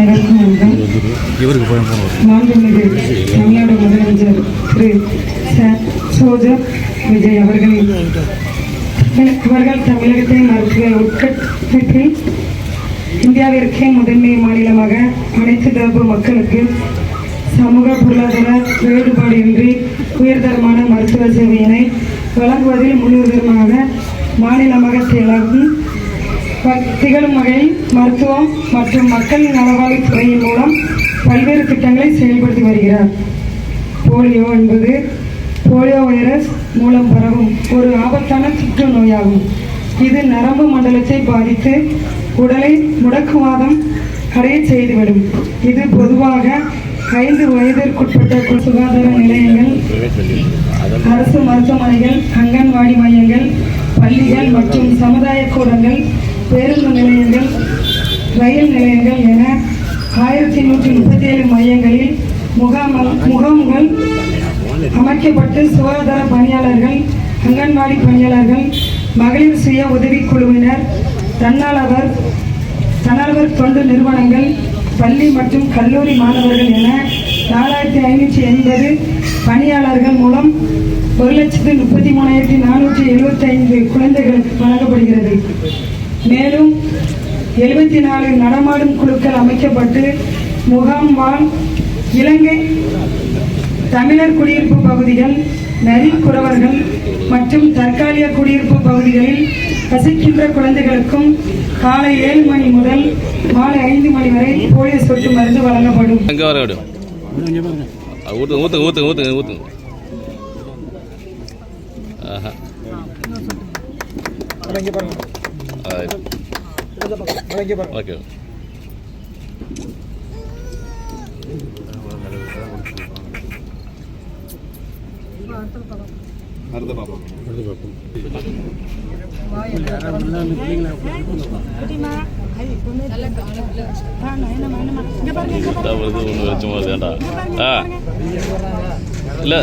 அனைவருக்கும் மாண்புமிகு தமிழ்நாடு முதலமைச்சர் திரு சோஜர் விஜய் அவர்கள் தமிழகத்தை மருத்துவ உட்கட்டமைப்பில் இந்தியாவிற்கே முதன்மை மாநிலமாக அனைத்து தரப்பு மக்களுக்கு சமூக பொருளாதார வேறுபாடின்றி உயர்தரமான மருத்துவ சேவையினை வழங்குவதில் முன்னுரிமையாக மாநிலமாக திகழும் வகையில் மருத்துவம் மற்றும் மக்கள் நலவாழ்வுத் துறையின் மூலம் பல்வேறு திட்டங்களை செயல்படுத்தி வருகிறார். போலியோ என்பது போலியோ வைரஸ் மூலம் பரவும் ஒரு ஆபத்தான தொற்று நோயாகும். இது நரம்பு மண்டலத்தை பாதித்து உடலை முடக்குவாதம் அடைய செய்துவிடும். இது பொதுவாக 5 வயதிற்குட்பட்ட சுகாதார நிலையங்கள், அரசு மருத்துவமனைகள், அங்கன்வாடி மையங்கள், பள்ளிகள் மற்றும் சமுதாய கூடங்கள், பேருந்து நிலையங்கள், ரயில் நிலையங்கள் என 1137 மையங்களில் முகாம்கள் அமைக்கப்பட்டு சுகாதார பணியாளர்கள், அங்கன்வாடி பணியாளர்கள், மகளிர் சுய உதவிக்குழுவினர், தன்னார்வலர் தொண்டு நிறுவனங்கள், பள்ளி மற்றும் கல்லூரி மாணவர்கள் என 4580 பணியாளர்கள் மூலம் 1,33,475 குழந்தைகளுக்கு வழங்கப்படுகிறது. மேலும் 74 நடமாடும் குழுக்கள் அமைக்கப்பட்டு முகாம் வாழ் இலங்கை தமிழர் குடியிருப்பு பகுதிகள், நரி குறவர்கள் மற்றும் தற்காலிக குடியிருப்பு பகுதிகளில் வசிக்கின்ற குழந்தைகளுக்கும் காலை 7 மணி முதல் மாலை 5 மணி வரை போலியோ சொட்டு மருந்து வழங்கப்படும். இல்ல